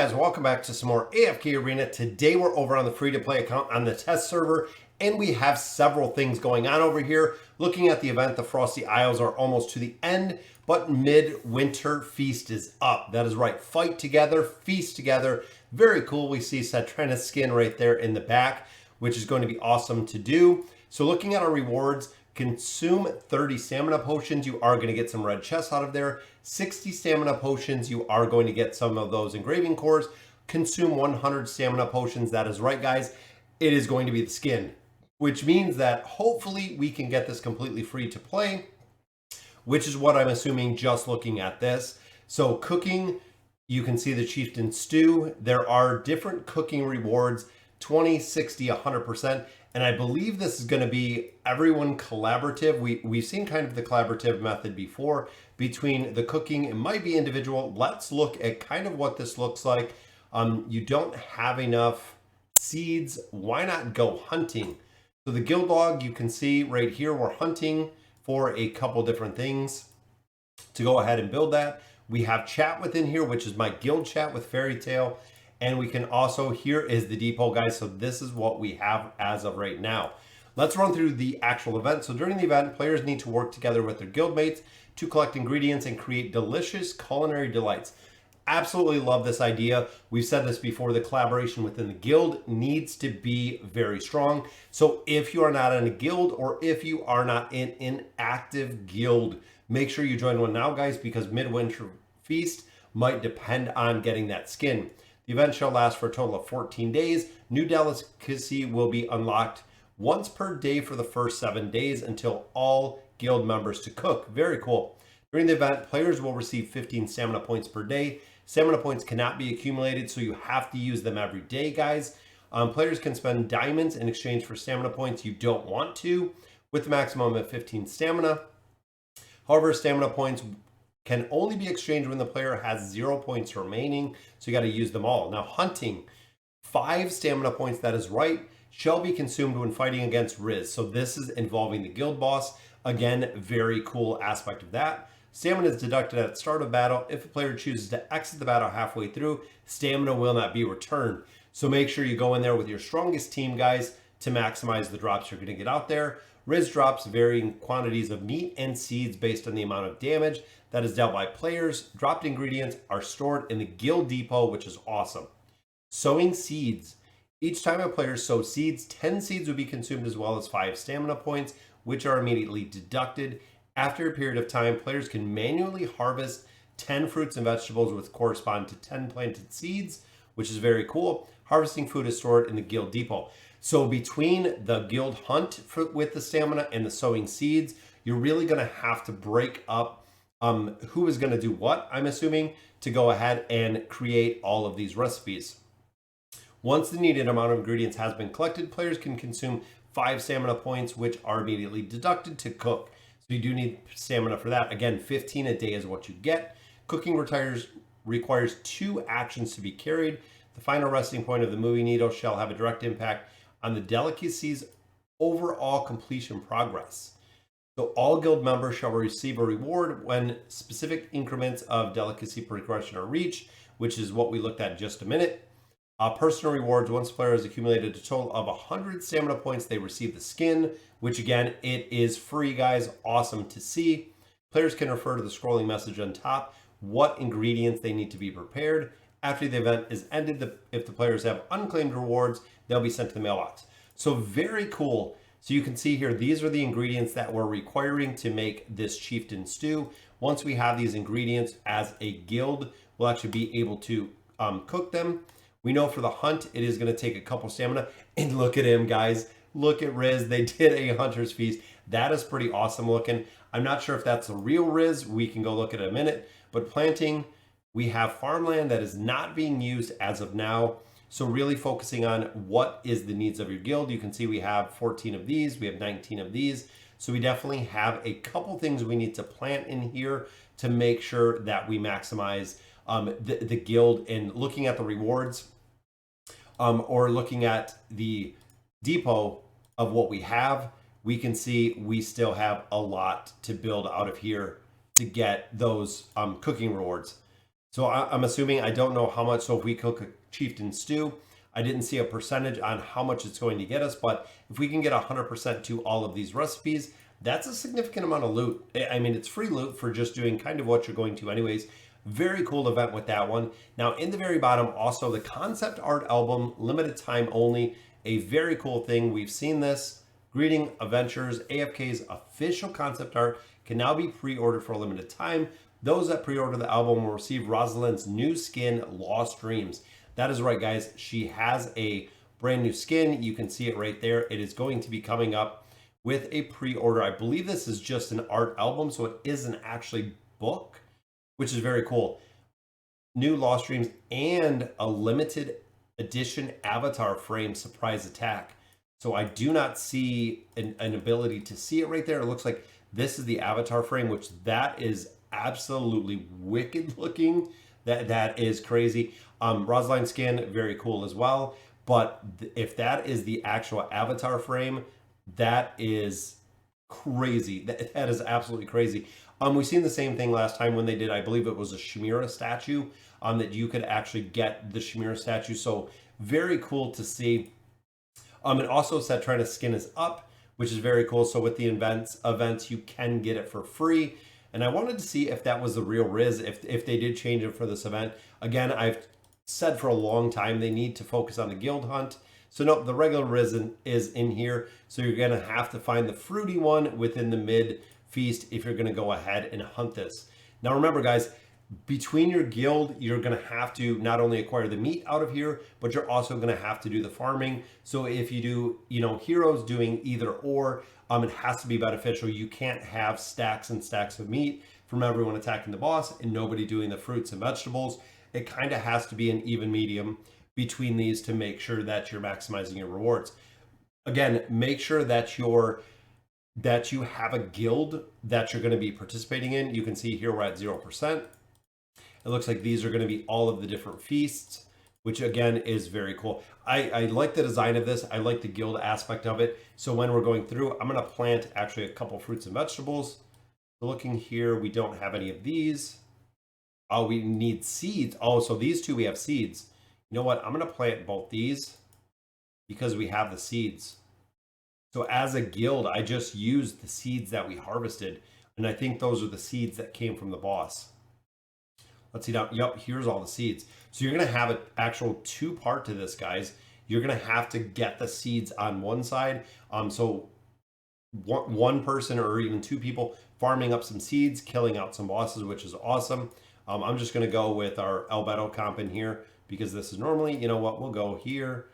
guys, welcome back to some more AFK Arena. Today we're over on the free-to-play account on the test server, and we have several things going on over here. Looking at the event, the Frosty Isles are almost to the end, but Midwinter Feast is up. That is right, fight together, feast together. Very cool. We see Santrana Skin right there in the back, which is going to be awesome to do. So looking at our rewards, consume 30 stamina potions, you are going to get some red chests out of there. 60 stamina potions, you are going to get some of those engraving cores. Consume 100 stamina potions, that is right guys, it is going to be the skin. Which means that hopefully we can get this completely free to play, which is what I'm assuming just looking at this. So cooking, you can see the Chieftain Stew. There are different cooking rewards, 20, 60, 100%. And I believe this is going to be everyone collaborative. We've seen kind of the collaborative method before between the cooking. It might be individual. Let's look at kind of what this looks like. You don't have enough seeds. Why not go hunting? So the guild log, you can see right here, we're hunting for a couple different things to go ahead and build that. We have chat within here, which is my guild chat with Fairy Tale. And we can also, here is the depot, guys. So this is what we have as of right now. Let's run through the actual event. So during the event, players need to work together with their guildmates to collect ingredients and create delicious culinary delights. Absolutely love this idea. We've said this before, the collaboration within the guild needs to be very strong. So if you are not in a guild or if you are not in an active guild, make sure you join one now, guys, because Midwinter Feast might depend on getting that skin. The event shall last for a total of 14 days. New delicacy will be unlocked once per day for the first 7 days until all guild members to cook. Very cool. During the event, players will receive 15 stamina points per day. Stamina points cannot be accumulated, so you have to use them every day, guys. Players can spend diamonds in exchange for stamina points you don't want to, with a maximum of 15 stamina. However, stamina points can only be exchanged when the player has 0 points remaining, so you got to use them all. Now, hunting, 5 stamina points, that is right, shall be consumed when fighting against Riz. So this is involving the guild boss. Again, very cool aspect of that. Stamina is deducted at the start of battle. If a player chooses to exit the battle halfway through, stamina will not be returned. So make sure you go in there with your strongest team, guys, to maximize the drops you're going to get out there. Riz drops varying quantities of meat and seeds based on the amount of damage that is dealt by players. Dropped ingredients are stored in the guild depot, which is awesome. Sowing seeds. Each time a player sows seeds, 10 seeds will be consumed as well as 5 stamina points, which are immediately deducted. After a period of time, players can manually harvest 10 fruits and vegetables which correspond to 10 planted seeds, which is very cool. Harvesting food is stored in the guild depot. So between the guild hunt with the stamina and the sowing seeds, you're really going to have to break up who is going to do what, I'm assuming, to go ahead and create all of these recipes. Once the needed amount of ingredients has been collected, players can consume 5 stamina points, which are immediately deducted to cook. So you do need stamina for that. Again, 15 a day is what you get. Cooking requires 2 actions to be carried. The final resting point of the moving needle shall have a direct impact on the delicacy's overall completion progress. So all guild members shall receive a reward when specific increments of delicacy progression are reached, which is what we looked at in just a minute. Personal rewards, once a player has accumulated a total of 100 stamina points, they receive the skin, which again, it is free, guys. Awesome to see. Players can refer to the scrolling message on top, what ingredients they need to be prepared. After the event is ended, if the players have unclaimed rewards, they'll be sent to the mailbox. So very cool. So you can see here, these are the ingredients that we're requiring to make this Chieftain Stew. Once we have these ingredients as a guild, we'll actually be able to cook them. We know for the hunt, it is going to take a couple stamina. And look at him, guys. Look at Riz. They did a hunter's feast. That is pretty awesome looking. I'm not sure if that's a real Riz. We can go look at it in a minute. But planting, we have farmland that is not being used as of now. So really focusing on what is the needs of your guild. You can see we have 14 of these. We have 19 of these. So we definitely have a couple things we need to plant in here to make sure that we maximize the guild. And looking at the rewards or looking at the depot of what we have, we can see we still have a lot to build out of here to get those cooking rewards. So I'm assuming, I don't know how much, so if we cook a chieftain stew, I didn't see a percentage on how much it's going to get us, but if we can get 100% to all of these recipes, that's a significant amount of loot. I mean, it's free loot for just doing kind of what you're going to anyways. Very cool event with that one. Now in the very bottom, also the concept art album, limited time only, a very cool thing. We've seen this. Greeting Adventures, AFK's official concept art can now be pre-ordered for a limited time. Those that pre-order the album will receive Rosaline's new skin, Lost Dreams. That is right, guys. She has a brand new skin. You can see it right there. It is going to be coming up with a pre-order. I believe this is just an art album, so it isn't actually book, which is very cool. New Lost Dreams and a limited edition avatar frame surprise attack. So I do not see an ability to see it right there. It looks like this is the avatar frame, which that is absolutely wicked looking. That is crazy. ROSALINE Skin, very cool as well. But if that is the actual avatar frame, that is crazy. That is absolutely crazy. We've seen the same thing last time when they did, I believe it was a Chimera statue, that you could actually get the Chimera statue. So very cool to see. It also said Santrana Skin is up, which is very cool. So with the events, you can get it for free. And I wanted to see if that was the real Riz, if they did change it for this event. Again, I've said for a long time they need to focus on the guild hunt. So no, the regular Riz is in here. So you're going to have to find the fruity one within the mid feast if you're going to go ahead and hunt this. Now remember, guys, between your guild, you're going to have to not only acquire the meat out of here, but you're also going to have to do the farming. So if you do, heroes doing either or, it has to be beneficial. You can't have stacks and stacks of meat from everyone attacking the boss and nobody doing the fruits and vegetables. It kind of has to be an even medium between these to make sure that you're maximizing your rewards. Again, make sure that you have a guild that you're going to be participating in. You can see here we're at 0%. It looks like these are going to be all of the different feasts, which again is very cool. I like the design of this. I like the guild aspect of it. So when we're going through, I'm going to plant actually a couple fruits and vegetables. So looking here, we don't have any of these. Oh, we need seeds. Oh, so these two, we have seeds. You know what? I'm going to plant both these because we have the seeds. So as a guild, I just used the seeds that we harvested. And I think those are the seeds that came from the boss. Let's see now. Yep, here's all the seeds. So you're going to have an actual two-part to this, guys. You're going to have to get the seeds on one side. So one person or even two people farming up some seeds, killing out some bosses, which is awesome. I'm just going to go with our Albedo comp in here because this is normally, you know what, we'll go here.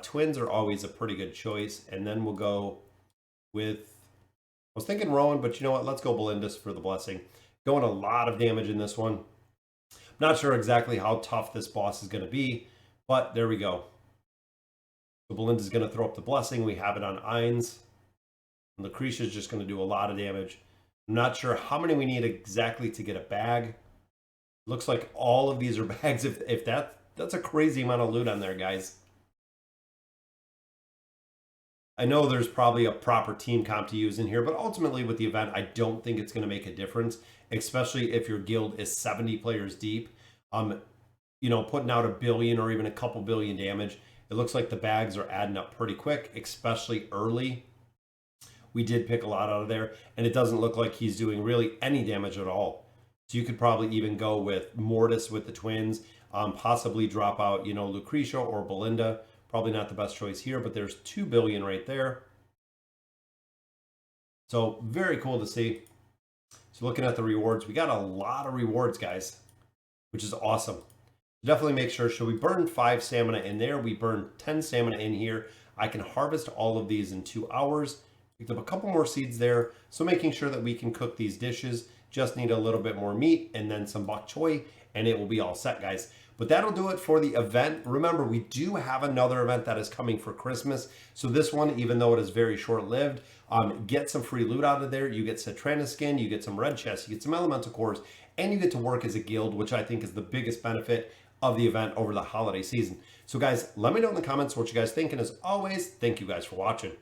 Twins are always a pretty good choice. And then we'll go with, I was thinking Rowan, but you know what, let's go Belinda's for the blessing. Going a lot of damage in this one. Not sure exactly how tough this boss is going to be, but there we go. So Belinda's going to throw up the blessing. We have it on Ainz. Lucretia's just going to do a lot of damage. I'm not sure how many we need exactly to get a bag. Looks like all of these are bags. If that's a crazy amount of loot on there, guys. I know there's probably a proper team comp to use in here, but ultimately with the event, I don't think it's going to make a difference, especially if your guild is 70 players deep. Putting out 1 billion or even a couple billion damage, it looks like the bags are adding up pretty quick, especially early. We did pick a lot out of there, and it doesn't look like he's doing really any damage at all. So you could probably even go with Mortis with the twins, possibly drop out, Lucretia or Belinda. Probably not the best choice here, but there's 2 billion right there. So very cool to see. So looking at the rewards, we got a lot of rewards, guys, which is awesome. Definitely make sure, we burn 5 stamina in there. We burn 10 stamina in here. I can harvest all of these in 2 hours. Picked up a couple more seeds there. So making sure that we can cook these dishes. Just need a little bit more meat and then some bok choy, and it will be all set, guys. But that'll do it for the event. Remember, we do have another event that is coming for Christmas. So this one, even though it is very short-lived, get some free loot out of there. You get Santrana Skin, you get some red chests, you get some elemental cores, and you get to work as a guild, which I think is the biggest benefit of the event over the holiday season. So guys, let me know in the comments what you guys think. And as always, thank you guys for watching.